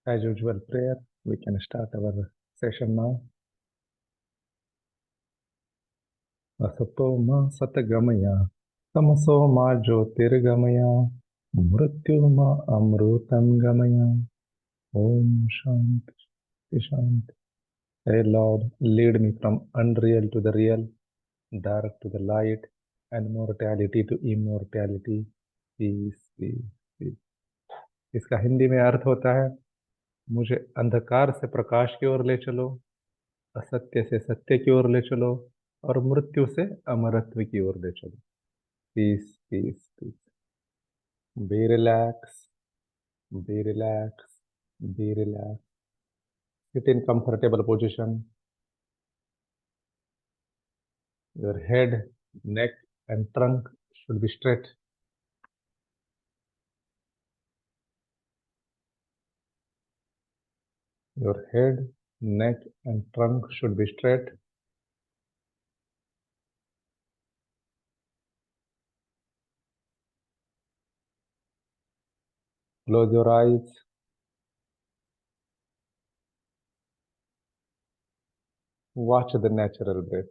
As usual, prayer. We can start our session now. Asato ma satgamaya, tamaso ma jyotirgamaya, mrityu ma amrutam gamaya. Om Shanti Shanti. Hey Lord, lead me from unreal to the real, dark to the light, and mortality to immortality. Peace, peace, peace. इसका हिंदी में अर्थ होता है, मुझे अंधकार से प्रकाश की ओर ले चलो, असत्य से सत्य की ओर ले चलो और मृत्यु से अमरत्व की ओर ले चलो. Peace peace peace. Be relax, be relax, be relax. Sit in comfortable position. Your head, neck and trunk should be straight. Your head, neck and trunk should be straight. Close your eyes. Watch the natural breath.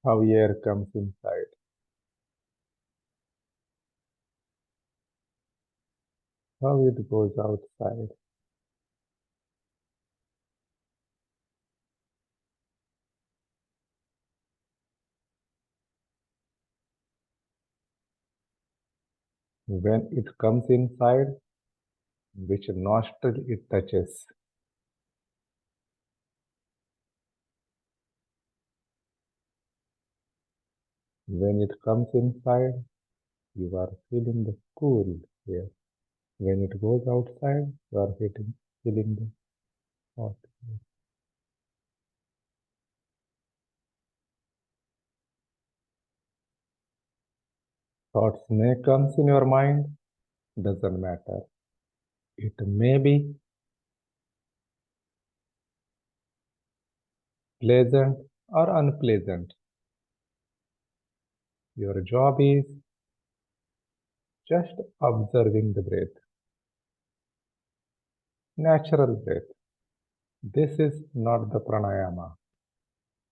How air comes inside. How it goes outside. When it comes inside, which nostril it touches. When it comes inside, you are feeling the cool air. When it goes outside, you are feeling the hot air. Thoughts may come in your mind, doesn't matter. It may be pleasant or unpleasant. Your job is just observing the breath, natural breath. This is not the pranayama.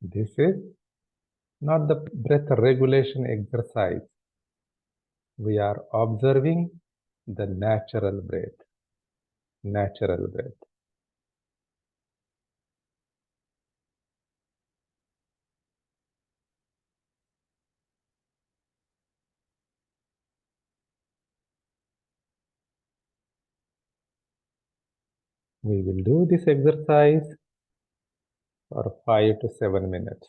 This is not the breath regulation exercise. We are observing the natural breath. Natural breath. We will do this exercise for 5 to 7 minutes.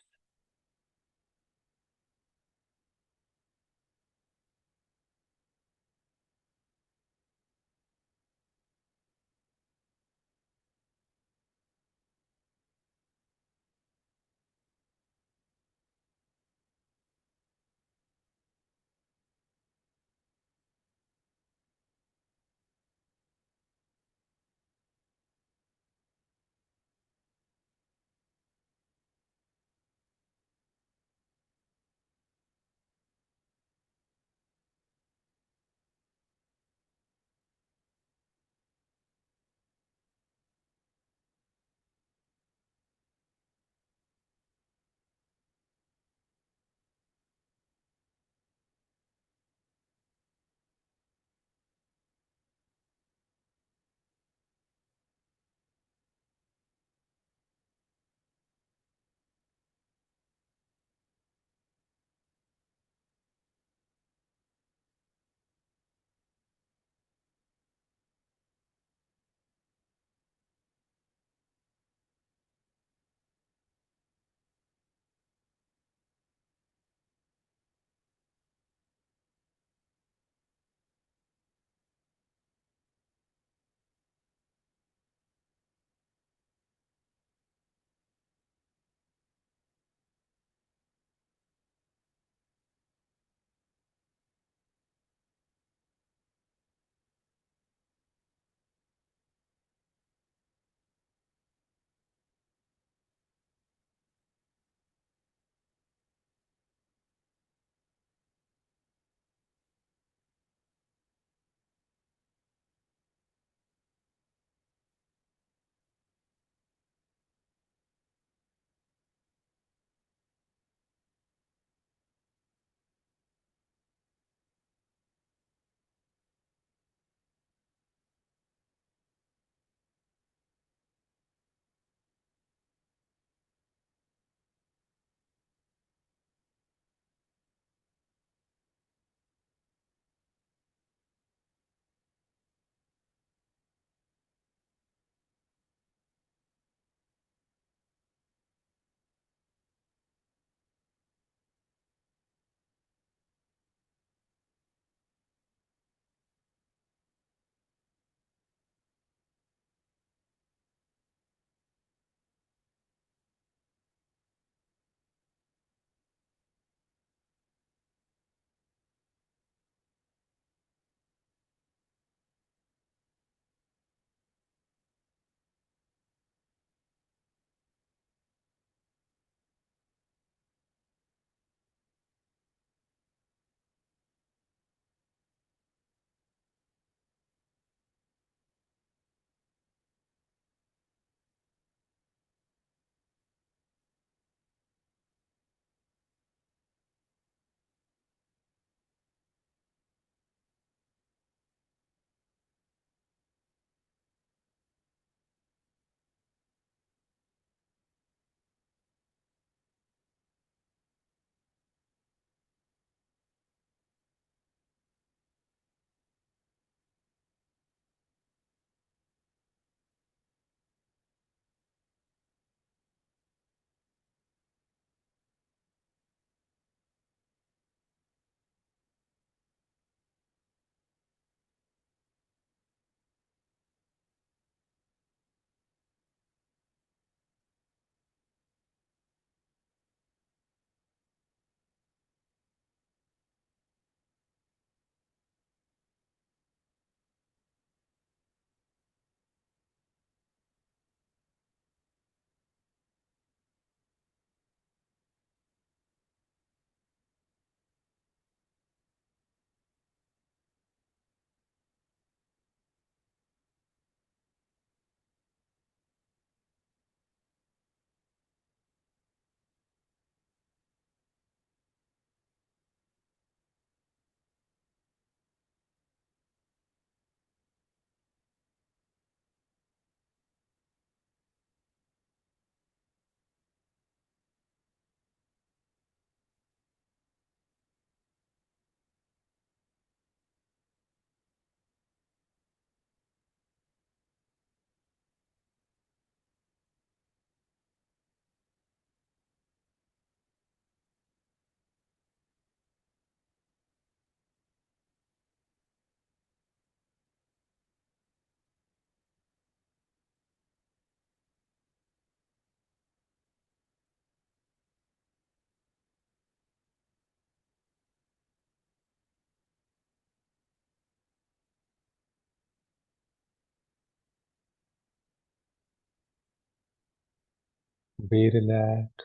Be relaxed,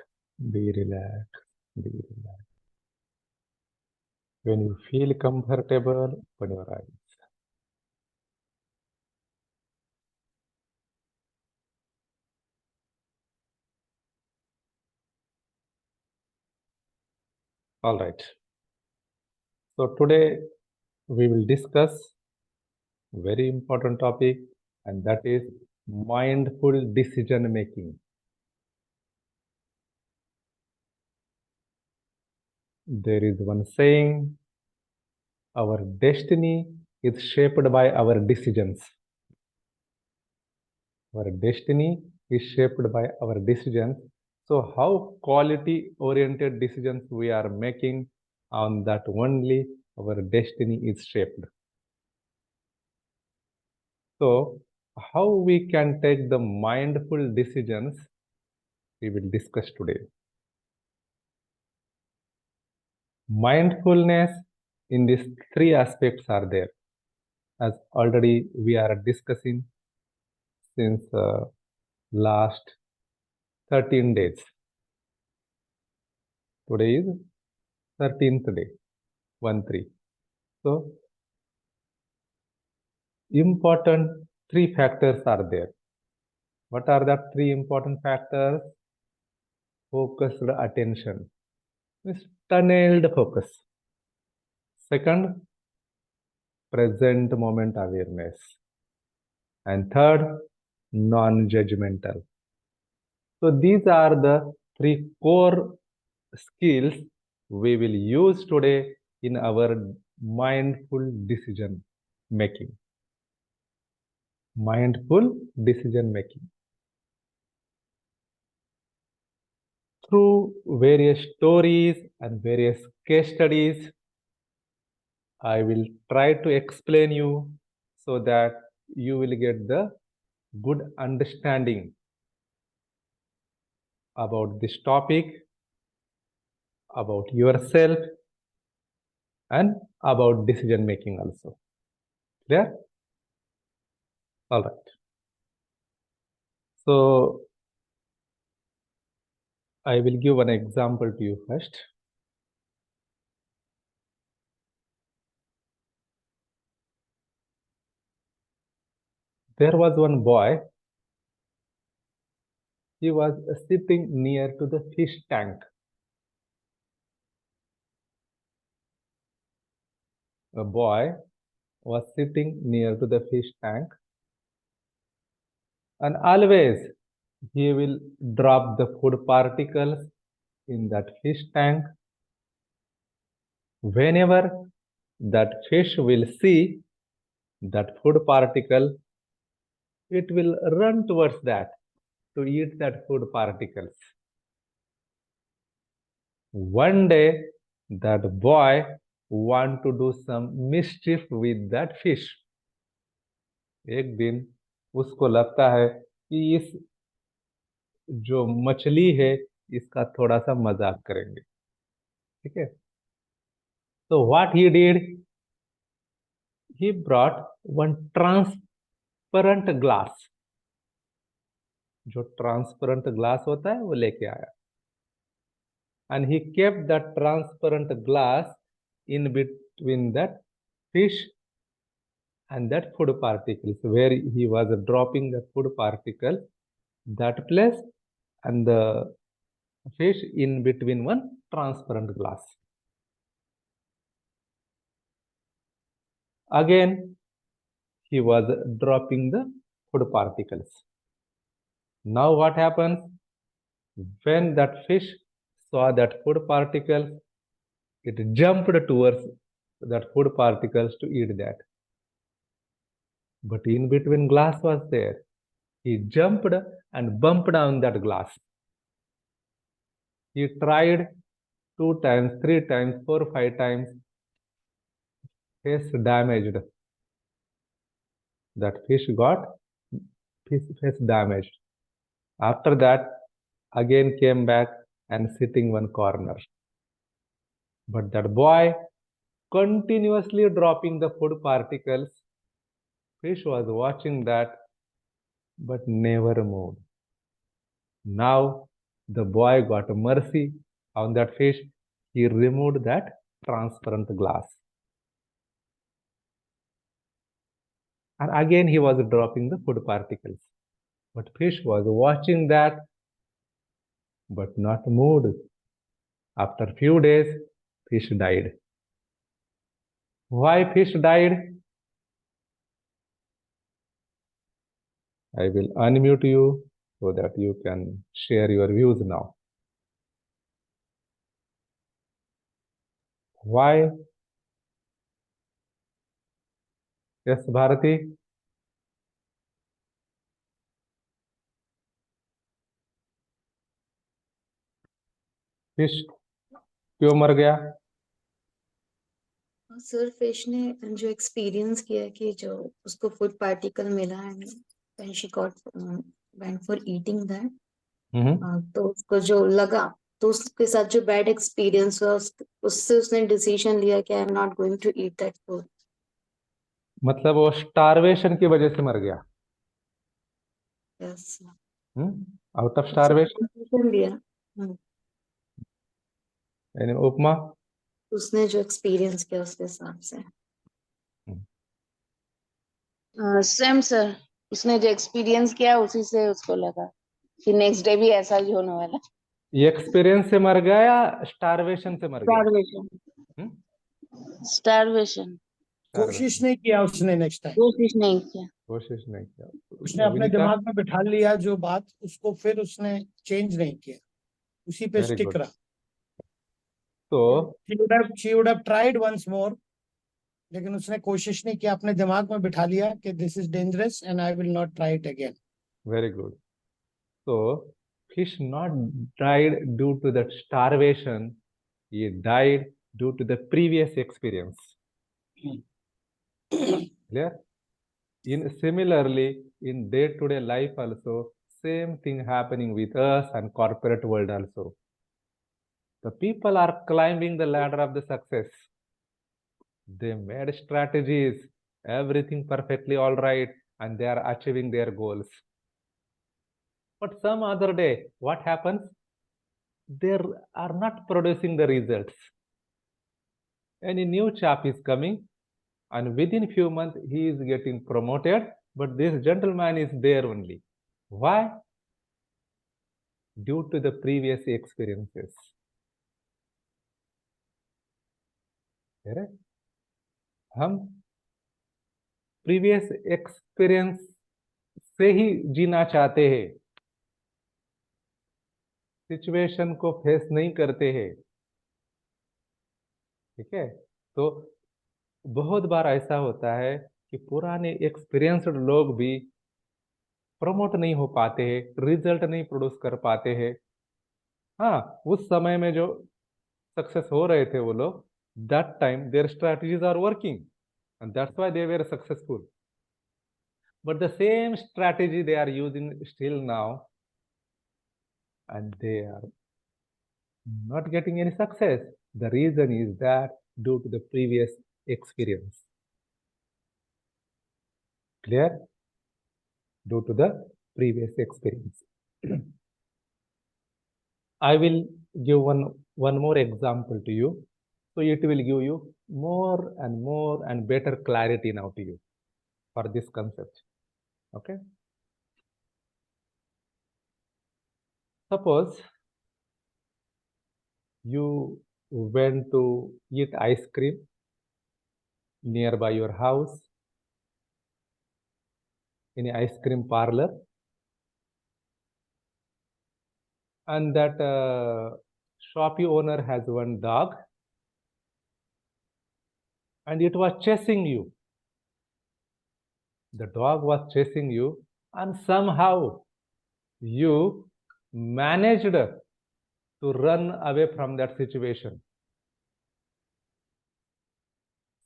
be relaxed, be relaxed. When you feel comfortable, open your eyes. All right. So today we will discuss very important topic, and that is mindful decision making. There is one saying, our destiny is shaped by our decisions. Our destiny is shaped by our decisions. So how quality oriented decisions we are making, on that only our destiny is shaped. So how we can take the mindful decisions, we will discuss today. Mindfulness in these three aspects are there, as already we are discussing since last 13 days. Today is 13th day, 1-3. So important three factors are there. What are the three important factors? Focused attention, means tunneled focus. Second, present moment awareness. And third, non-judgmental. So these are the three core skills we will use today in our mindful decision making. Mindful decision making. Through various stories and various case studies, I will try to explain you so that you will get the good understanding about this topic, about yourself, and about decision making also. Clear? All right. So I will give one example to you first. There was one boy. He was sitting near to the fish tank. A boy was sitting near to the fish tank, and always he will drop the food particles in that fish tank. Whenever that fish will see that food particle, it will run towards that to eat that food particles. One day, that boy want to do some mischief with that fish. एक दिन उसको लगता है कि इस जो मछली है इसका थोड़ा सा मजाक करेंगे, ठीक है? So what he did, he brought one transparent glass. जो ट्रांसपेरेंट ग्लास होता है वो लेके आया, and he kept that transparent glass in between that fish and that food particles, where he was dropping the food particle, that place and the fish in between one transparent glass. Again, he was dropping the food particles. Now what happens? When that fish saw that food particles, it jumped towards that food particles to eat that. But in between glass was there. He jumped and bumped on that glass. He tried 2 times, 3 times, 4, 5 times. Face damaged. That fish got face damaged. After that, again came back and sitting one corner. But that boy continuously dropping the food particles. Fish was watching that, but never moved. Now The boy got mercy on that fish. He removed that transparent glass. And again he was dropping the food particles. But fish was watching that, but not moved. After few days, fish died. Why fish died? I will unmute you so that you can share your views now. Why? Yes, Bharati? Fish क्यों मर गया? Sir fish ने जो experience किया कि जो उसको food particle मिला and when she got went for eating that, तो उसको जो लगा, तो उसके साथ जो बैड एक्सपीरियंस हुआ उससे उसने डिसीजन लिया कि I am not going to eat that food. मतलब वो स्टारवेशन की वजह से मर गया. Yes. Out of starvation decision लिया. यानी उपमा उसने जो एक्सपीरियंस किया उसके हिसाब से. सेम सर, उसने जो एक्सपीरियंस किया उसी से उसको लगा कि नेक्स्ट डे भी ऐसा ही होने वाला. ये एक्सपीरियंस से मर गया या स्टारवेशन से मर गया? स्टारवेशन. स्टारवेशन. कोशिश नहीं किया उसने, नेक्स्ट टाइम कोशिश नहीं किया. कोशिश नहीं किया उसने अपने दिमाग में बिठा लिया जो बात, उसको फिर उसने चेंज नहीं किया, उसी पे Very स्टिक good. रहा. तो she would have tried once more, लेकिन उसने कोशिश नहीं किया, अपने दिमाग में बिठा लिया कि this is dangerous and I will not try it again. very good. So fish not died due to that starvation. He died due to the previous experience. Clear? Similarly, in day-to-day life also, same thing happening with us and corporate world also. The people are climbing the ladder of the success. They made strategies, everything perfectly all right, and they are achieving their goals. But some other day, what happens? They are not producing the results. Any new chap is coming, and within few months, he is getting promoted, but this gentleman is there only. Why? Due to the previous experiences. हम previous experience से ही जीना चाहते हैं, situation को face नहीं करते हैं. ठीक है? तो बहुत बार ऐसा होता है कि पुराने एक्सपीरियंस्ड लोग भी प्रमोट नहीं हो पाते हैं, रिजल्ट नहीं प्रोड्यूस कर पाते हैं. हाँ, उस समय में जो सक्सेस हो रहे थे वो लोग, that time their strategies are working and that's why they were successful. But the same strategy they are using still now and they are not getting any success. The reason is that due to the previous experience. Clear? Due to the previous experience. I will give one more example to you. So it will give you more and better clarity now to you for this concept. Okay? Suppose you went to eat ice cream nearby your house in an ice cream parlor, and that shoppy owner has one dog and it was chasing you. The dog was chasing you and somehow you managed to run away from that situation.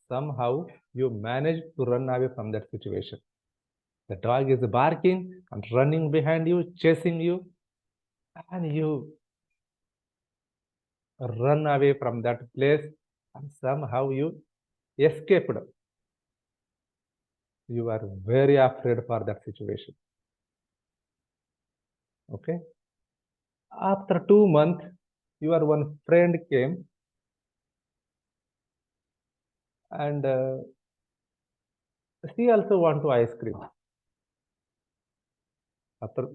Somehow you managed to run away from that situation. The dog is barking and running behind you, chasing you, and you run away from that place and somehow you escaped. You are very afraid for that situation. Okay? After 2 months, your one friend came and she also want to ice cream. After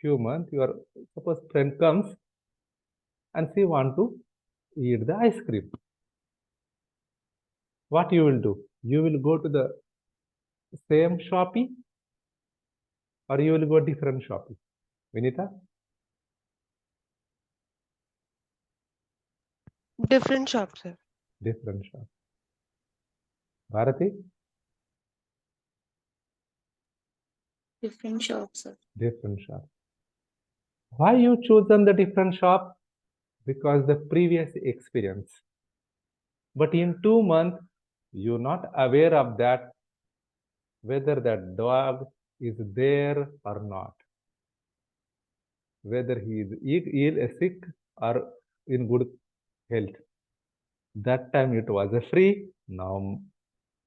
few months, your suppose friend comes and she want to eat the ice cream. What you will do? You will go to the same Shopee or you will go different Shopee? Vinita? Different shop, sir. Different shop. Bharati? Different shops, sir. Different shop. Why you chosen the different shop? Because the previous experience. But in 2 months, you're not aware of that, whether that dog is there or not, whether he is ill, sick or in good health. That time it was a free, now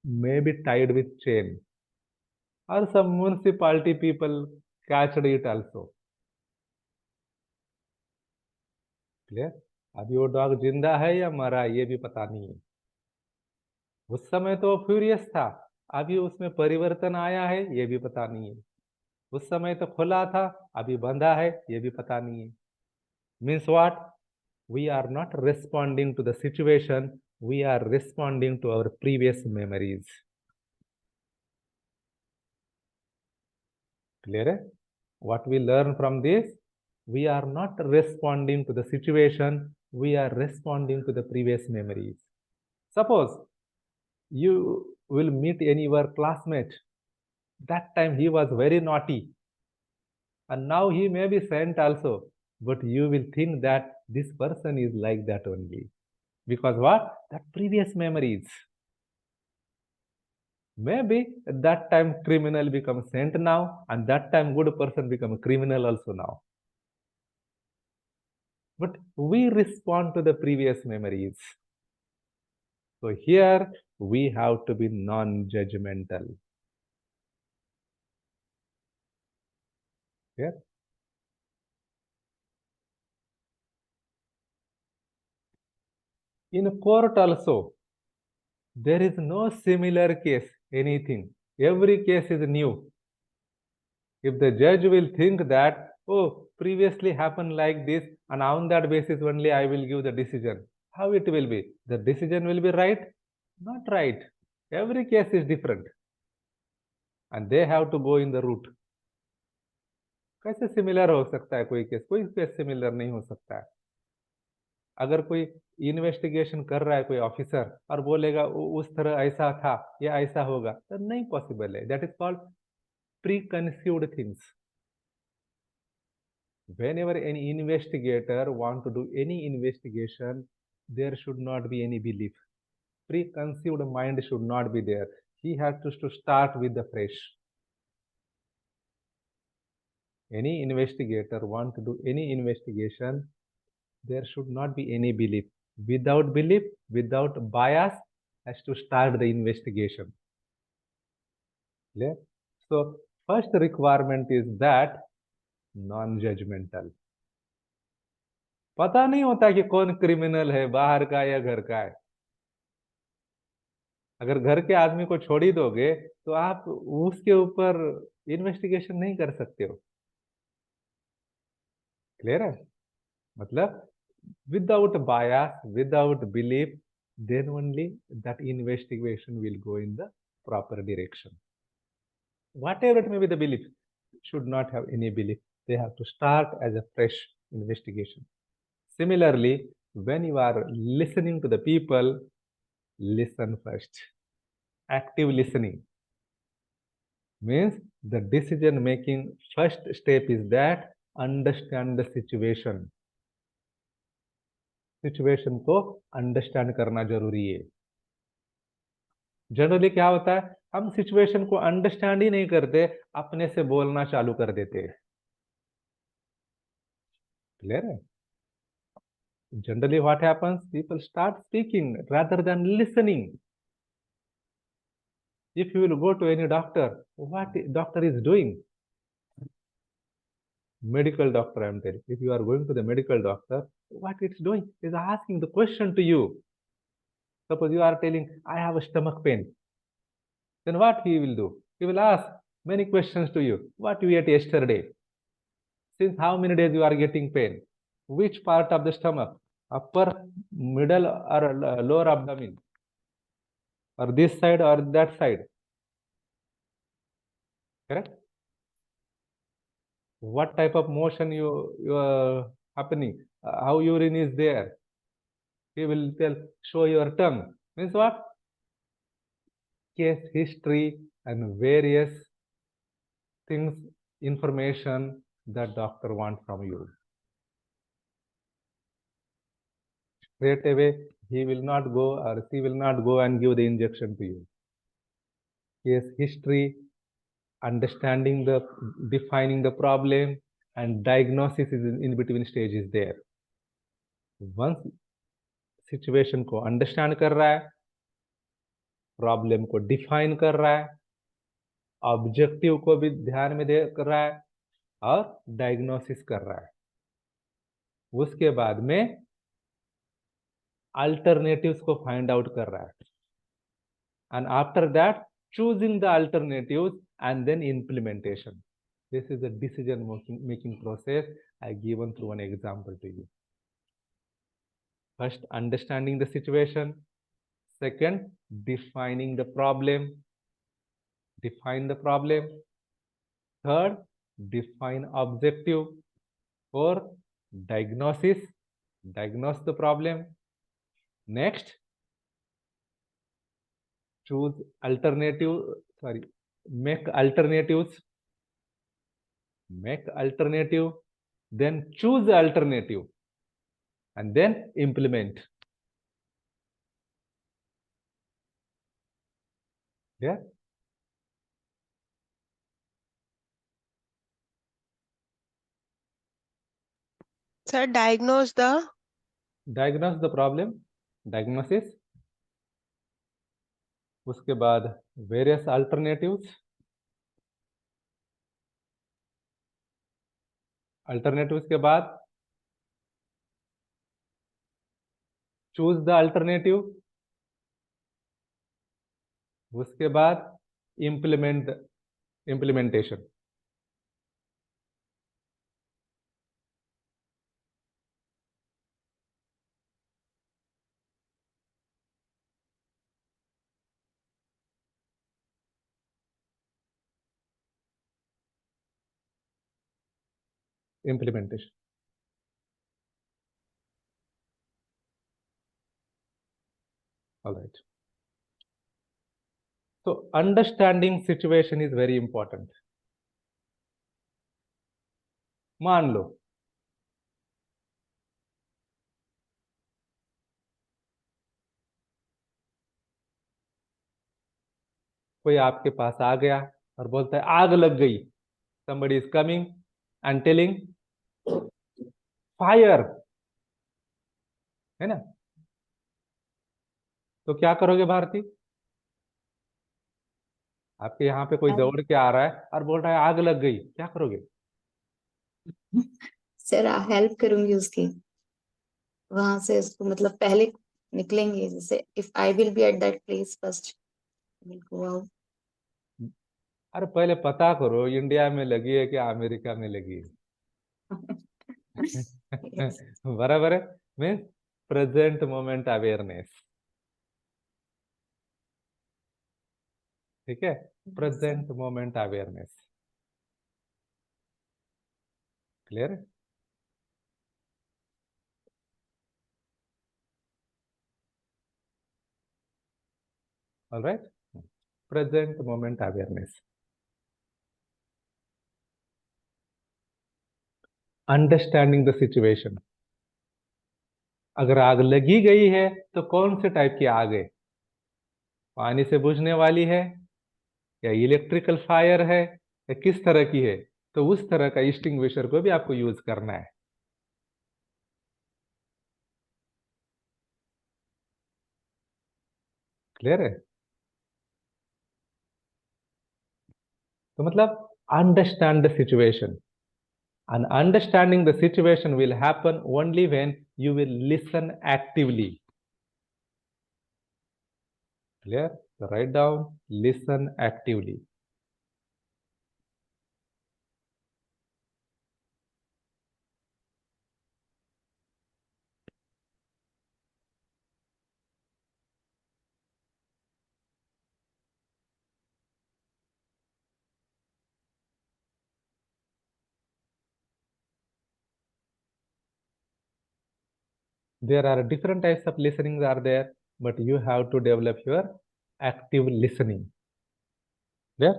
maybe tied with chain. Or some municipality people catched it also. Clear? अभी वो dog जिंदा है या मरा ये भी पता नहीं है. उस समय तो फ्यूरियस था, अभी उसमें परिवर्तन आया है ये भी पता नहीं है. उस समय तो खुला था, अभी बंधा है ये भी पता नहीं है. Means what? We are not responding to the situation, we are responding to our previous memories. Clear? What we learn from this? We are not responding to the situation, we are responding to the previous memories. Suppose you will meet any your classmate. That time he was very naughty. And now he may be sent also. But you will think that this person is like that only. Because what? That previous memories. Maybe at that time criminal become saint now, and that time good person become a criminal also now. But we respond to the previous memories. So here we have to be non-judgmental. Yeah? In court also, there is no similar case, anything. Every case is new. If the judge will think that, oh, previously happened like this, and on that basis only I will give the decision, how it will be? The decision will be right? Not right. Every case is different. And they have to go in the route. कैसे similar हो सकता है कोई case similar नहीं हो सकता है. अगर कोई इन्वेस्टिगेशन कर रहा है कोई ऑफिसर और बोलेगा उस तरह ऐसा था या ऐसा होगा, तो नहीं पॉसिबल है. That is called pre-conceived things. Whenever any investigator want to do any investigation, there should not be any belief. Preconceived mind should not be there. He has to start with the fresh. Any investigator want to do any investigation, there should not be any belief. Without belief, without bias, has to start the investigation. Clear? So first requirement is that non-judgmental. पता नहीं होता कि कौन criminal है, बाहर का या घर का है. अगर घर के आदमी को छोड़ ही दोगे तो आप उसके ऊपर इन्वेस्टिगेशन नहीं कर सकते हो. क्लियर है? मतलब without bias, without belief, then only that investigation will go in the proper direction. Whatever it may be the belief, should not have any belief. They have to start as a fresh investigation. Similarly, when you are listening to the people, listen first. Active listening means the decision making first step is that understand the situation. Situation को understand करना जरूरी है. Generally क्या होता है, हम situation को understand he नहीं करते, अपने से बोलना चालू कर देते हैं. क्लियर है? Generally what happens, people start speaking rather than listening. If you will go to any doctor, what doctor is doing? medical doctor, I'm telling. If you are going to the medical doctor, what it's doing is asking the question to you. Suppose you are telling, I have a stomach pain. Then what he will do? He will ask many questions to you. What you ate yesterday? Since how many days you are getting pain? Which part of the stomach? Upper, middle, or lower abdomen? Or this side or that side? Correct? What type of motion you are happening? How urine is there? He will tell, show your tongue. Means what? Case history and various things, information that doctor wants from you. Straight away, he will not go or she will not go and give the injection to you. Case history, understanding the, defining the problem, and diagnosis is in between stages there. Once situation को understand कर रहा है, problem को define कर रहा है, objective को भी ध्यान में दे कर रहा है और डायग्नोसिस कर रहा है, उसके बाद में अल्टरनेटिव्स को फाइंड आउट कर रहा है, and after that choosing the alternatives and then implementation. This is the decision making process I given through an example to you. First, understanding the situation. Second, defining the problem. Define the problem. Third, define objective. Fourth, diagnosis. Diagnose the problem. Next, choose alternative. Make alternatives. Make alternative. Then choose the alternative. And then implement. Yeah. Sir, diagnose the problem. Diagnosis. उसके बाद various alternatives. Alternatives के बाद choose the alternative. उसके बाद implementation. Implementation. All right. So understanding situation is very important. मान लो कोई आपके पास आ गया और बोलता है आग लग गई. Somebody is coming and telling fire. है ना? तो क्या करोगे भारती? आपके यहाँ पे कोई दौड़ के आ रहा है और बोल रहा है आग लग गई, क्या करोगे? सर हेल्प करूंगी उसकी, वहां से उसको मतलब पहले निकलेंगे, जैसे if I will be at that place first will go out. अरे पहले पता करो इंडिया में लगी है कि अमेरिका में लगी है. Yes. बराबर है. Means present moment awareness. ठीक है, प्रेजेंट मोमेंट अवेयरनेस. क्लियर है? All right. Present moment awareness. Understanding the situation. अगर आग लगी गई है तो कौन से टाइप की आग है? पानी से बुझने वाली है या इलेक्ट्रिकल फायर है या किस तरह की है? तो उस तरह का एक्सटिंग्विशर को भी आपको यूज करना है. क्लियर है? तो मतलब understand the situation. And understanding the situation will happen only when you will listen actively. Clear? So write down, listen actively. There are different types of listenings are there, but you have to develop your active listening. Clear?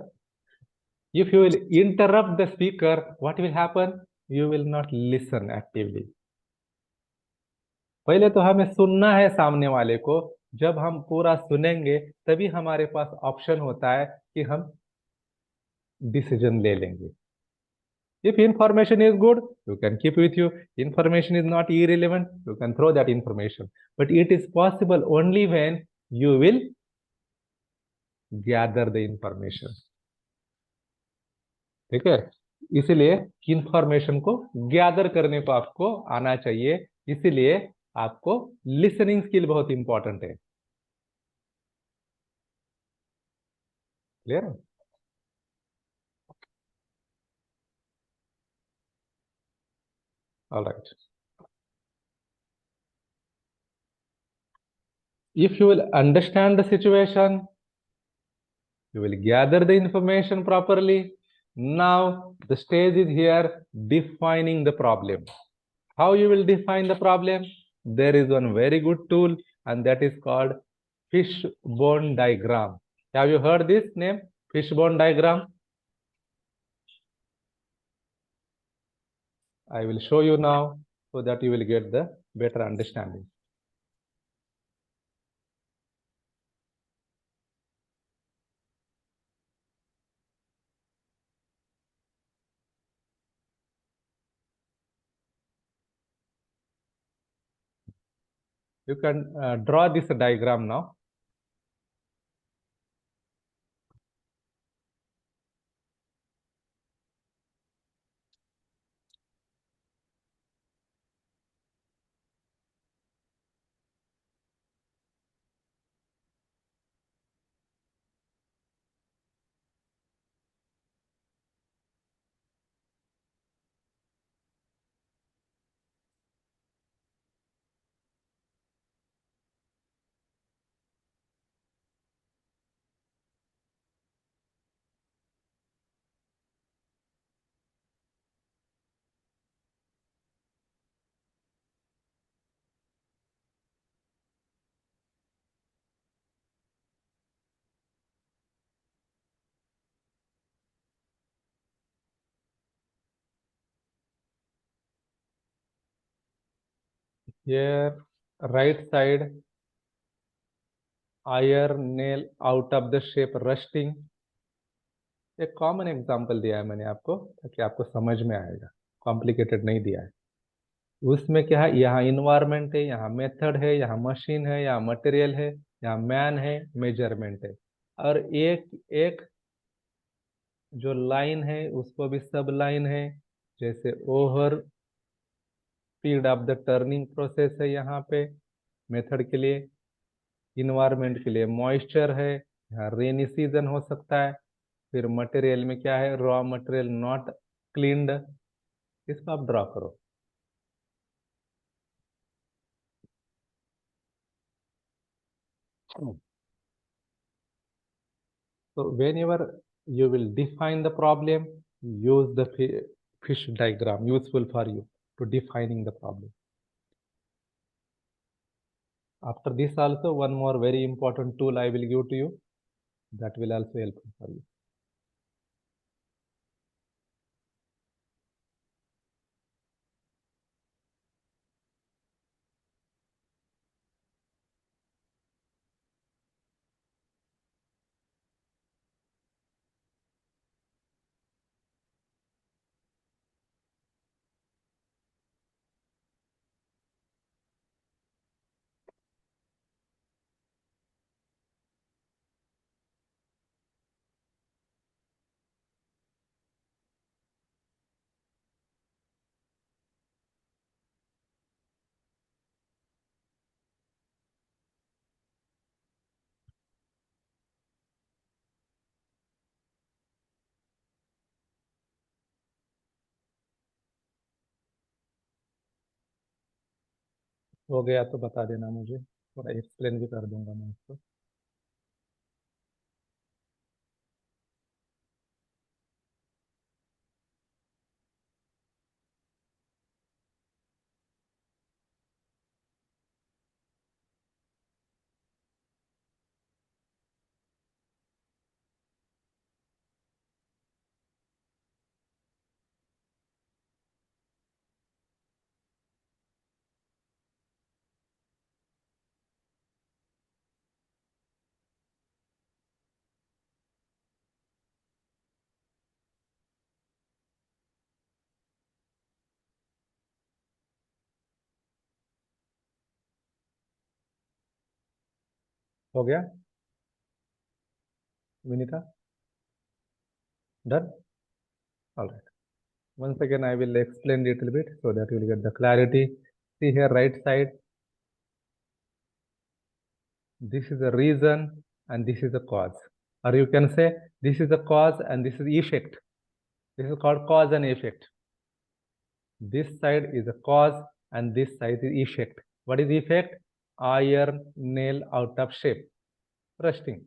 If you will interrupt the speaker, what will happen? You will not listen actively. पहले तो हमें सुनना है सामने वाले को. जब हम पूरा सुनेंगे तभी हमारे पास ऑप्शन होता है कि हम डिसीजन ले लेंगे. If information is good, you can keep with you. Information is not irrelevant, you can throw that information. But it is possible only when you will gather the information. ठीक है? इसीलिए information को gather करने को आपको आना चाहिए. इसीलिए आपको लिसनिंग स्किल बहुत इंपॉर्टेंट है. Clear? All right. If you will understand the situation, you will gather the information properly. Now the stage is here, defining the problem. How you will define the problem? There is one very good tool, and that is called fishbone diagram. Have you heard this name, fishbone diagram? I will show you now so that you will get the better understanding. You can draw this diagram now. Here, right side, iron nail out of the shape rusting. एक common example दिया है मैंने आपको ताकि आपको समझ में आएगा. कॉम्प्लिकेटेड नहीं दिया है. उसमें क्या है, यहाँ इन्वायरमेंट है, यहाँ मेथड है, यहाँ मशीन है, यहाँ मटेरियल है, यहाँ मैन है, मेजरमेंट है. और एक एक जो लाइन है उसको भी सब लाइन है. जैसे over speed of the turning process है यहाँ पे मेथड के लिए. इन्वायरमेंट के लिए मॉइस्चर है, यहाँ रेनी सीजन हो सकता है. फिर मटेरियल में क्या है, रॉ मटेरियल नॉट क्लीन्ड. इसको आप ड्रॉ करो. So whenever you will define the problem, use the fish diagram, useful for you to defining the problem. After this also, one more very important tool I will give to you that will also help for you. हो गया तो बता देना मुझे, थोड़ा explain भी कर दूंगा मैं इसको। हो गया Vinita? Done? All right. Once again, I will explain little bit so that you will get the clarity. See here, right side. This is the reason and this is the cause. Or you can say this is the cause and this is the effect. This is called cause and effect. This side is the cause and this side is effect. What is effect? Iron nail out of shape. Rusting.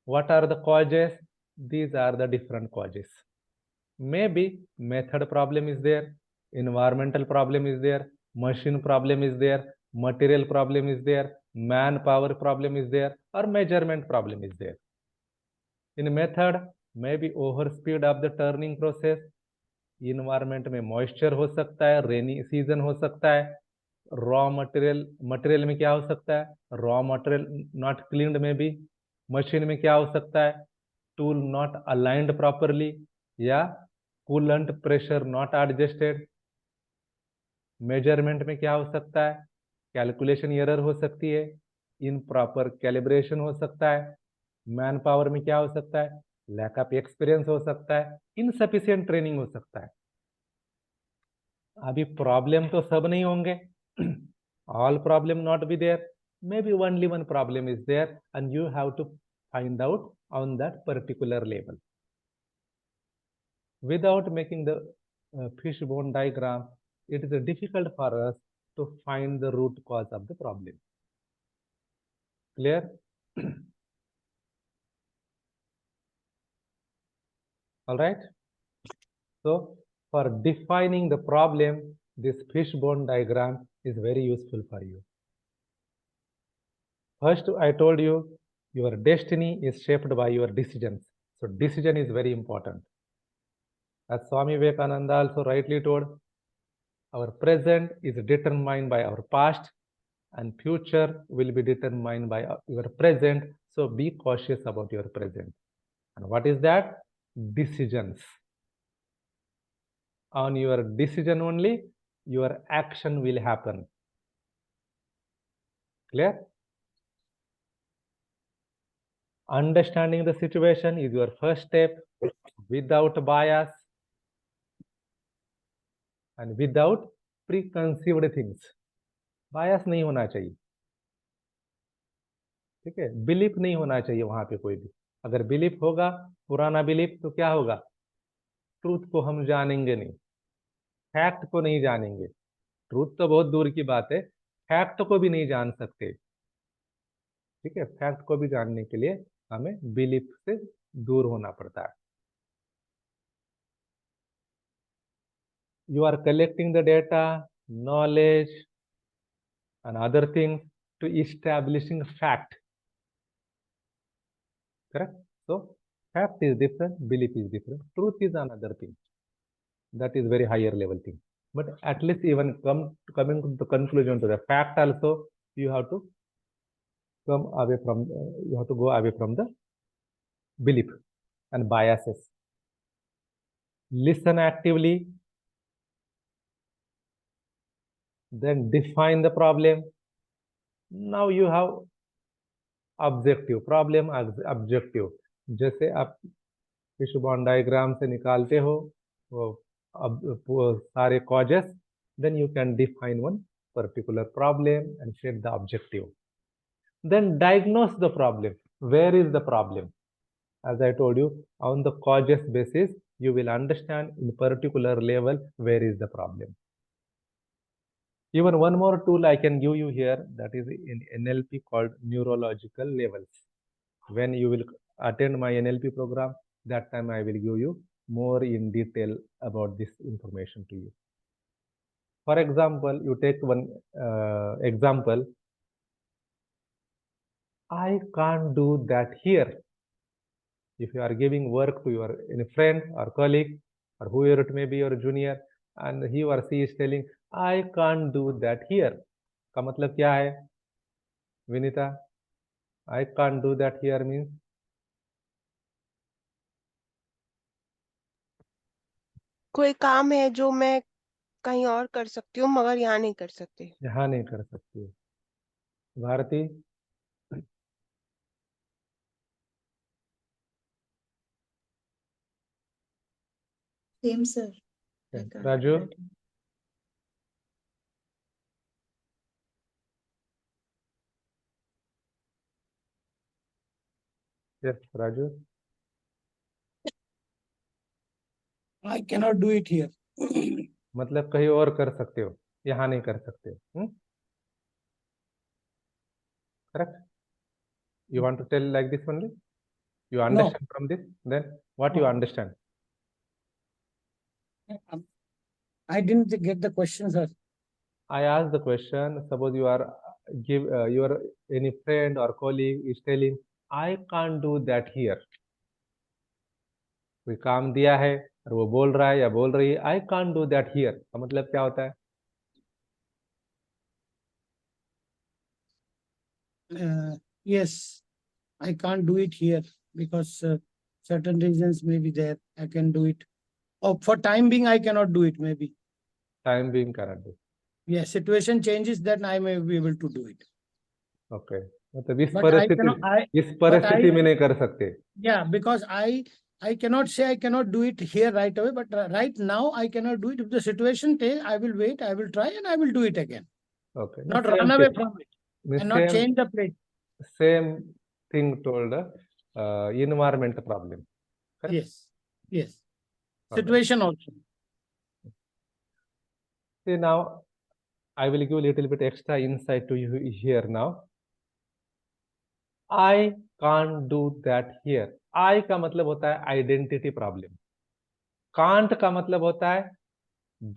What are the causes? These are the different causes. Maybe method problem is there, environmental problem is there, machine problem is there, material problem is there, manpower problem is there, or measurement problem is there. In method, maybe overspeed of the turning process, environment में moisture हो सकता है, rainy season हो सकता है, raw material में क्या हो सकता है, raw material not cleaned में भी, machine में क्या हो सकता है, tool not aligned properly, या coolant pressure not adjusted, measurement में क्या हो सकता है, कैलकुलेशन एरर हो सकती है, इनप्रॉपर कैलिब्रेशन हो सकता है, मैन पावर में क्या हो सकता है, लैक ऑफ एक्सपीरियंस हो सकता है, इनसफिशिएंट ट्रेनिंग हो सकता है। अभी प्रॉब्लम तो सब नहीं होंगे, all problem not be there, may be only one problem is there and you have to find out on that particular level. Without making the fishbone diagram, it is difficult for us to find the root cause of the problem. Clear? All right. So for defining the problem, this fishbone diagram is very useful for you. First, I told you your destiny is shaped by your decisions. So decision is very important. As Swami Vivekananda also rightly told, our present is determined by our past and future will be determined by your present. So be cautious about your present. And what is that? Decisions. On your decision only, your action will happen. Clear? Understanding the situation is your first step, without bias and without preconceived things. Bias नहीं होना चाहिए, ठीक है, belief नहीं होना चाहिए वहां पे कोई भी. अगर बिलीफ होगा, पुराना बिलीफ, तो क्या होगा, ट्रूथ को हम जानेंगे नहीं, फैक्ट को नहीं जानेंगे. ट्रूथ तो बहुत दूर की बात है, फैक्ट को भी नहीं जान सकते. ठीक है, फैक्ट को भी जानने के लिए हमें बिलीफ से दूर होना पड़ता है. You are collecting the data, knowledge, and other things to establishing fact. Correct? So, fact is different, belief is different, truth is another thing. That is very higher level thing. But at least even coming to the conclusion to the fact also, you have to come away from, you have to go away from the belief and biases. Listen actively, then define the problem. Now you have objective, problem objective. जैसे आप fishbone diagram से निकालते हो वो सारे causes, then you can define one particular problem and set the objective. Then diagnose the problem. Where is the problem? As I told you, on the causes basis, you will understand in particular level where is the problem. Even one more tool I can give you here, that is in NLP called neurological levels. When you will attend my NLP program, that time I will give you more in detail about this information to you. For example, you take one example. I can't do that here. If you are giving work to your friend or colleague or whoever it may be, your junior, and he or she is telling, I can't do that here. का मतलब क्या है, Vinita? I can't do that here means? कोई काम है जो मैं कहीं और कर सकती हूँ मगर यहाँ नहीं कर सकती। यहाँ नहीं कर सकती। Bharti? Same, sir. I can't do Raju? that. Yes, Raju? I cannot do it here. मतलब कहीं और कर सकते हो, यहाँ नहीं कर सकते हो. Correct? You want to tell like this only? You understand from this? Then what you understand? I didn't get the question, sir. I asked the question. Suppose you are your any friend or colleague is telling, I can't do that here. कोई काम दिया है और वो बोल रहा है या बोल रही है, I can't do that here. का मतलब क्या होता है? Yes, I can't do it here because certain reasons may be there. I can do it. Oh, for time being, I cannot do it. Maybe. Time being cannot do. Yeah, situation changes, then I may be able to do it. Okay. मतलब इस But I cannot. परिस्थिति में नहीं कर सकते. Yeah, because I cannot say I cannot do it here right away, but right now I cannot do it. If the situation takes, I will wait, I will try, and I will do it again. Okay. Not run away from it and not change the place. Same thing told environment problem. Correct? Yes, yes. Situation also. See, now I will give a little bit extra insight to you here now. I can't do that here. I का मतलब होता है identity problem. Can't का मतलब होता है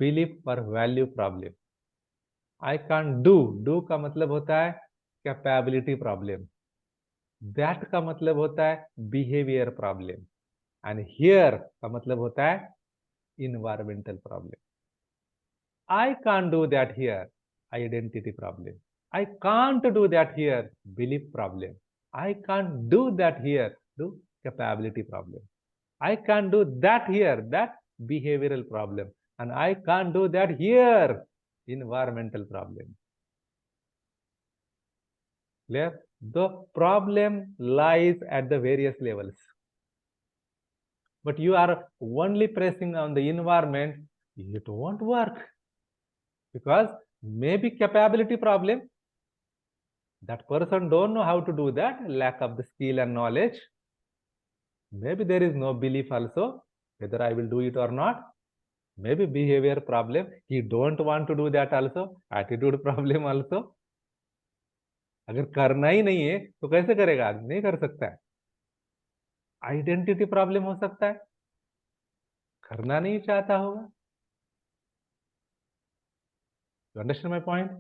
belief और value problem. I can't do का मतलब होता है कैपेबिलिटी प्रॉब्लम. दैट का मतलब होता है बिहेवियर प्रॉब्लम. एंड हियर का मतलब होता है environmental problem. I can't do that here, identity problem. I can't do that here, belief problem. I can't do that here, do capability problem. I can't do that here, that behavioral problem. And I can't do that here, environmental problem. Clear? The problem lies at the various levels. But you are only pressing on the environment, it won't work. Because maybe capability problem, that person don't know how to do that, lack of the skill and knowledge. Maybe there is no belief also, whether I will do it or not. Maybe behavior problem, he don't want to do that also, attitude problem also. अगर करना ही नहीं है तो कैसे करेगा? नहीं कर सकता है. आइडेंटिटी प्रॉब्लम हो सकता है, करना नहीं चाहता होगा. You understand my point?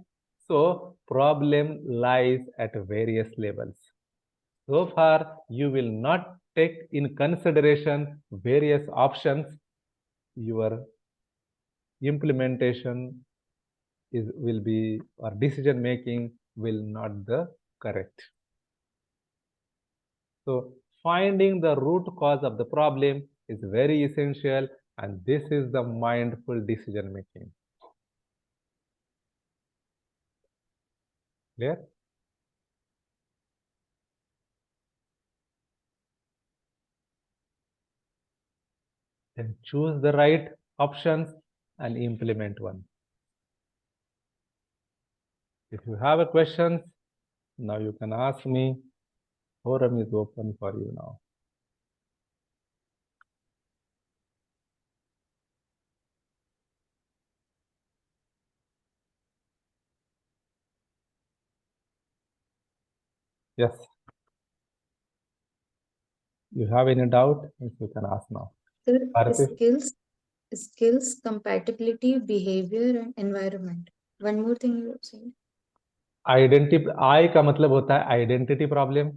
So problem lies at various levels. So far, you will not take in consideration various options. Your implementation will be, or decision making will not be correct. So finding the root cause of the problem is very essential, and this is the mindful decision making. Clear? Then choose the right options and implement one. If you have a question, now you can ask me. Forum is open for you now. Yes. You have any doubt? Yes, you can ask now. Sir, Bharati? skills, compatibility, behavior and environment. One more thing you say. आई का मतलब होता है identity problem,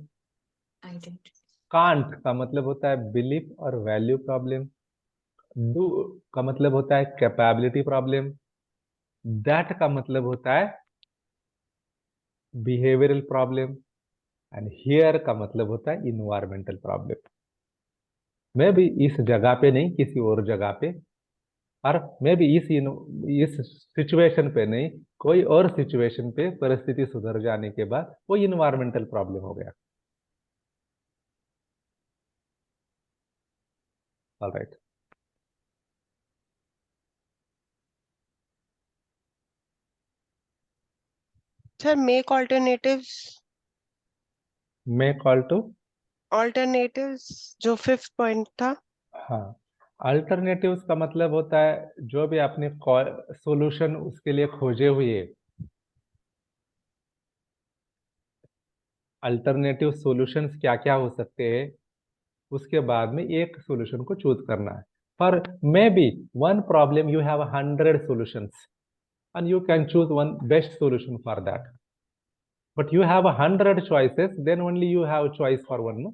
Identity. Can't का मतलब होता है belief और value problem, do का मतलब होता है कैपेबिलिटी प्रॉब्लम, दैट का मतलब होता है बिहेवियरल प्रॉब्लम, एंड हियर का मतलब होता है इन्वायरमेंटल प्रॉब्लम। मैं भी इस जगह पे नहीं, किसी और जगह पे, और मैं भी इस सिचुएशन पे नहीं, कोई और सिचुएशन पे परिस्थिति सुधर जाने के बाद वो इन्वायरमेंटल प्रॉब्लम हो गया। All right. Sir make alternatives जो 5th पॉइंट था। हाँ, अल्टरनेटिव्स का मतलब होता है जो भी आपने सॉल्यूशन उसके लिए खोजे हुए, अल्टरनेटिव सॉल्यूशंस क्या क्या हो सकते हैं, उसके बाद में एक सॉल्यूशन को चूज करना है। पर may be one problem you have 100 solutions and you can choose one best solution for that, but you have 100 choices, then only you have choice for one, no?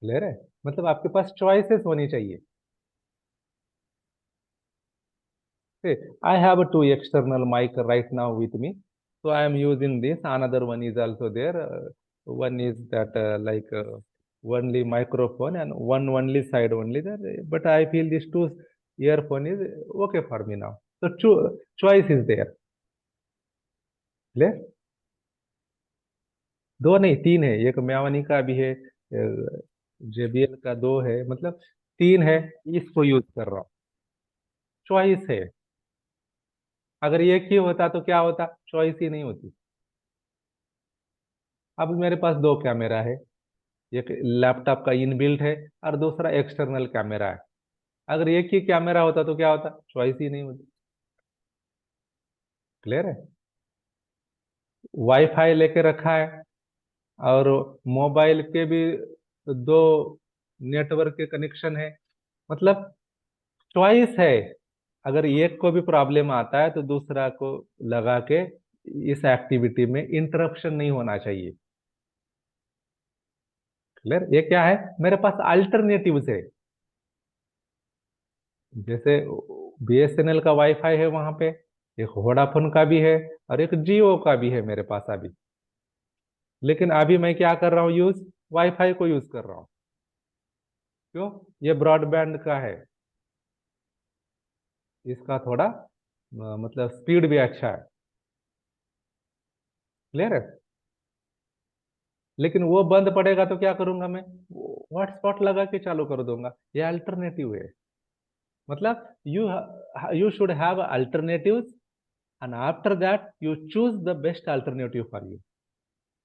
Clear है? मतलब आपके पास choices होनी चाहिए। I have two external mic right now with me, so I am using this. Another one is also there. One is that only microphone and one only side only there, but I feel this two earphone is okay for me now, so choice is there। Clear? दो नहीं, तीन है, एक म्यावनी का भी है, JBL का दो है, मतलब तीन है, इसको यूज कर रहा हूँ। चॉइस है। अगर एक ही होता तो क्या होता? चॉइस ही नहीं होती। अब मेरे पास दो कैमरा है, एक लैपटॉप का इनबिल्ट है और दूसरा एक्सटर्नल कैमरा है। अगर एक ही कैमरा होता तो क्या होता? चॉइस ही नहीं होती। क्लियर है? वाईफाई लेके रखा है और मोबाइल के भी दो नेटवर्क के कनेक्शन है, मतलब चॉइस है। अगर एक को भी प्रॉब्लम आता है तो दूसरा को लगा के इस एक्टिविटी में इंटरप्शन नहीं होना चाहिए। क्लियर? ये क्या है? मेरे पास अल्टरनेटिव्स है। जैसे BSNL का वाईफाई है वहां पे, एक वोडाफोन का भी है और एक जियो का भी है मेरे पास अभी। लेकिन अभी मैं क्या कर रहा हूँ? यूज वाईफाई को यूज कर रहा हूँ। क्यों? ये ब्रॉडबैंड का है, इसका थोड़ा मतलब स्पीड भी अच्छा है। क्लियर है? लेकिन वो बंद पड़ेगा तो क्या करूंगा मैं? हॉटस्पॉट लगा के चालू कर दूंगा। ये अल्टरनेटिव है। मतलब you should have alternatives, and after that you choose the best alternative for you,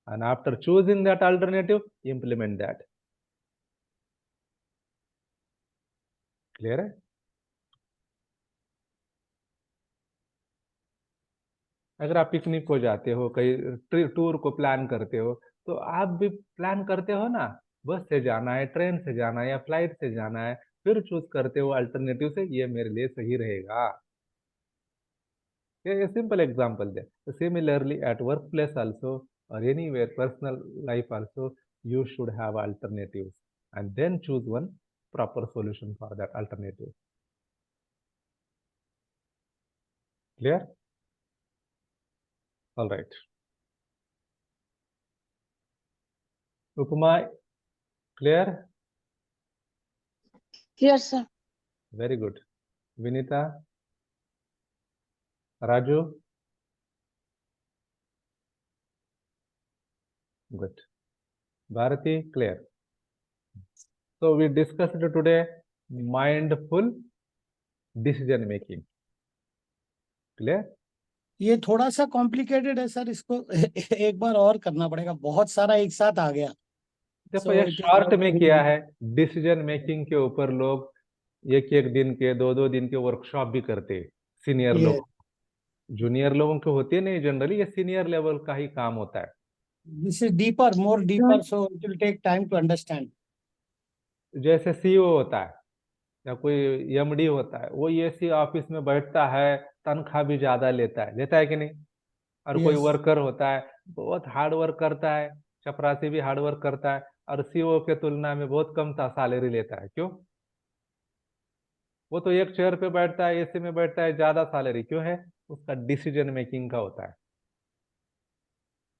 and after choosing that alternative implement that। Clear है? अगर आप पिकनिक को जाते हो, कहीं टूर को प्लान करते हो, तो आप भी प्लान करते हो ना, बस से जाना है, ट्रेन से जाना है या फ्लाइट से जाना है, फिर चूज करते हो अल्टरनेटिव से, ये मेरे लिए सही रहेगा। A simple example there. Similarly, at workplace also or anywhere, personal life also, you should have alternatives and then choose one proper solution for that alternative. Clear? All right. Upama, clear? Yes, sir. Very good. Vinita, Raju? Good. Bharati, clear. So we discussed today mindful decision making. Clear? ये थोड़ा सा complicated है sir, इसको एक बार और करना पड़ेगा, बहुत सारा एक साथ आ गया। देखो, ये it is शॉर्ट not में very किया easy. है। डिसीजन मेकिंग के ऊपर लोग एक एक दिन के, दो दिन के वर्कशॉप भी करते हैं। Senior Yes. लोग, जूनियर लोगों के होते नहीं जनरली, ये सीनियर लेवल का ही काम होता है। This is deeper, more deeper, so it will take time to understand. जैसे सीईओ होता है या कोई एमडी होता है, वो एसी ऑफिस में बैठता है, तनख्वाह भी ज्यादा लेता है कि नहीं? और कोई Yes. वर्कर होता है, बहुत हार्ड वर्क करता है, चपरासी भी हार्ड वर्क करता है, और सीईओ के तुलना में बहुत कम सा सैलरी लेता है। क्यों? वो तो एक चेयर पे बैठता है, एसी में बैठता है, ज्यादा सैलरी क्यों है? उसका डिसीजन मेकिंग का होता है।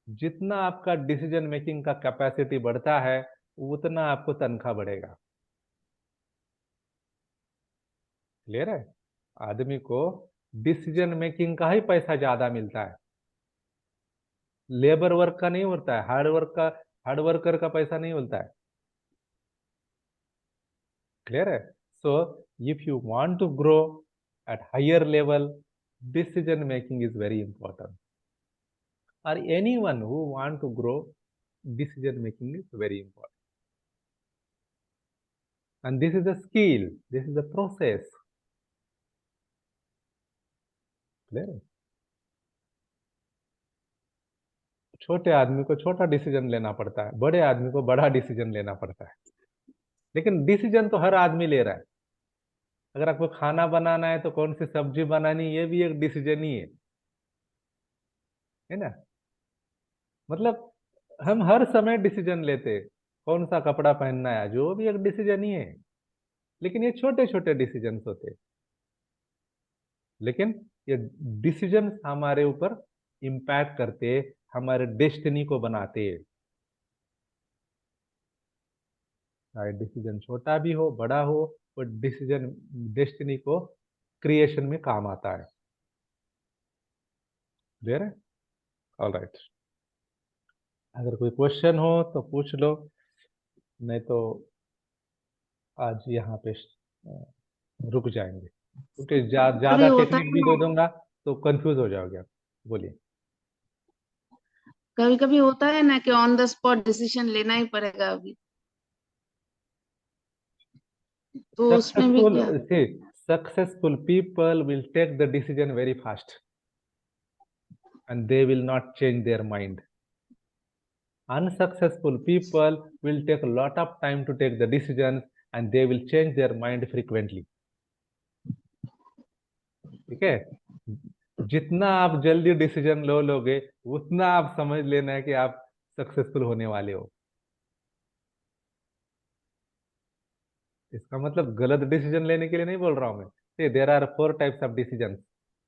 जितना आपका डिसीजन मेकिंग का कैपेसिटी बढ़ता है, उतना आपको तनख्वाह बढ़ेगा। क्लियर है? आदमी को डिसीजन मेकिंग का ही पैसा ज्यादा मिलता है, लेबर वर्क का नहीं होता है, हार्ड वर्कर का पैसा नहीं मिलता है। क्लियर है? So if you want to grow at higher level, decision making is very important. और anyone who want to grow, decision making is very important, and this is a skill, this is a process. Clear? छोटे आदमी को छोटा decision लेना पड़ता है, बड़े आदमी को बड़ा डिसीजन लेना पड़ता है, लेकिन डिसीजन तो हर आदमी ले रहा है। अगर आपको खाना बनाना है तो कौन सी सब्जी बनानी, ये भी एक डिसीजन ही है ना? मतलब हम हर समय डिसीजन लेते हैं, कौन सा कपड़ा पहनना है, जो भी एक डिसीजन ही है, लेकिन ये छोटे छोटे डिसीजन होते हैं। लेकिन ये डिसीजन हमारे ऊपर इम्पैक्ट करते, हमारे डेस्टिनी को बनाते हैं। चाहे डिसीजन छोटा भी हो, बड़ा हो, वो डिसीजन डेस्टिनी को क्रिएशन में काम आता है। क्लियर है? All right. अगर कोई क्वेश्चन हो तो पूछ लो, नहीं तो आज यहाँ पे रुक जाएंगे, क्योंकि ज्यादा होता टेक्निक है भी ना, दे दूंगा तो कंफ्यूज हो जाओगे आप। बोलिए। कभी कभी होता है ना कि ऑन द स्पॉट डिसीजन लेना ही पड़ेगा अभी, तो उसमें भी सक्सेसफुल क्या? see, successful people will take the decision very fast and they will not change their mind. Unsuccessful people will take a lot of time to take the decisions and they will change their mind frequently. ठीक है? जितना आप जल्दी decision लोगे, उतना आप समझ लेना है कि आप सक्सेसफुल होने वाले हो। इसका मतलब गलत डिसीजन लेने के लिए नहीं बोल रहा हूं मैं। There are 4 types of decision.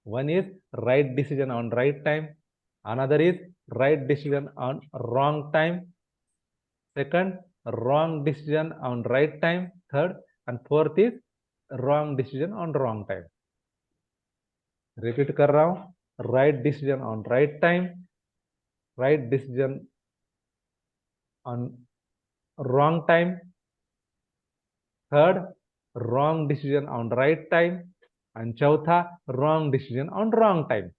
One is right decision on right time, another is right decision on wrong time, second wrong decision on right time, third and fourth is wrong decision on wrong time. Repeat कर रहा हूं, right decision on right time, right decision on wrong time, third wrong decision on right time, and चौथा wrong decision on wrong time.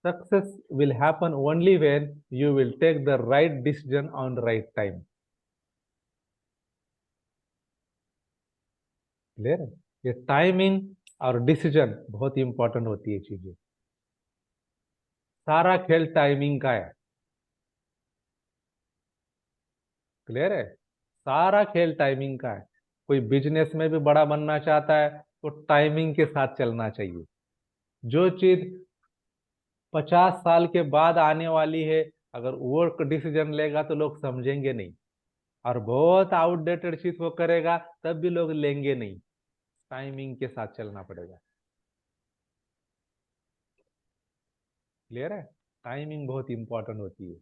Success will happen only when you will take the right decision on right time. Clear है? ये timing और decision बहुत important होती है चीजें। सारा खेल टाइमिंग का है। क्लियर है? सारा खेल टाइमिंग का है। कोई बिजनेस में भी बड़ा बनना चाहता है तो टाइमिंग के साथ चलना चाहिए। जो चीज 50 साल के बाद आने वाली है, अगर वो डिसीजन लेगा तो लोग समझेंगे नहीं, और बहुत आउटडेटेड चीज वो करेगा तब भी लोग लेंगे नहीं। टाइमिंग के साथ चलना पड़ेगा। क्लियर है? टाइमिंग बहुत इंपॉर्टेंट होती है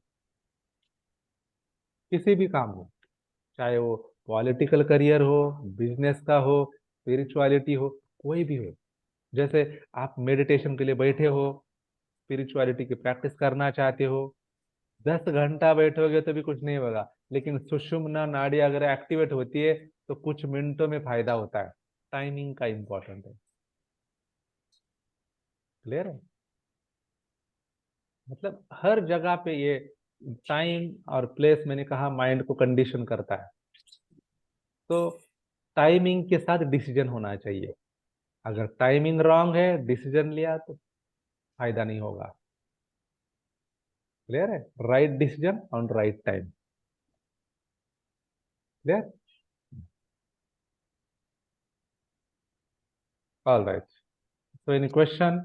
किसी भी काम हो, चाहे वो पॉलिटिकल करियर हो, बिजनेस का हो, स्पिरिचुअलिटी हो, कोई भी हो। जैसे आप मेडिटेशन के लिए बैठे हो, स्पिरिचुअलिटी की प्रैक्टिस करना चाहते हो, 10 घंटा बैठोगे तो भी कुछ नहीं होगा, लेकिन सुषुम्ना नाड़ी अगर एक्टिवेट होती है तो कुछ मिनटों में फायदा होता है। टाइमिंग का इंपॉर्टेंट है। क्लियर है? मतलब हर जगह पे ये टाइम और प्लेस, मैंने कहा, माइंड को कंडीशन करता है। तो टाइमिंग के साथ डिसीजन होना चाहिए। अगर टाइमिंग रॉन्ग है, डिसीजन लिया तो फायदा नहीं होगा। क्लियर है? Right decision on right time. Clear? All right, so any question?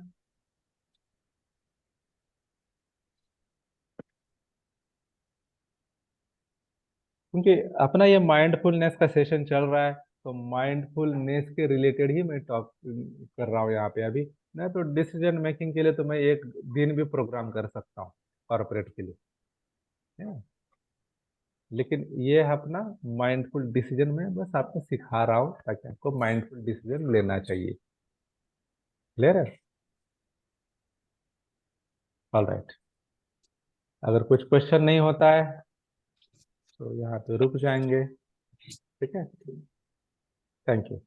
क्योंकि अपना ये माइंडफुलनेस का सेशन चल रहा है, तो माइंडफुलनेस के रिलेटेड ही मैं टॉक कर रहा हूँ यहाँ पे अभी। नहीं तो डिसीजन मेकिंग के लिए तो मैं एक दिन भी प्रोग्राम कर सकता हूँ कॉर्पोरेट के लिए, है? लेकिन ये है अपना माइंडफुल डिसीजन में बस आपको सिखा रहा हूँ ताकि आपको माइंडफुल डिसीजन लेना चाहिए। क्लियर है? ऑल राइट, अगर कुछ क्वेश्चन नहीं होता है तो यहाँ पे रुक जाएंगे। ठीक है, थैंक यू।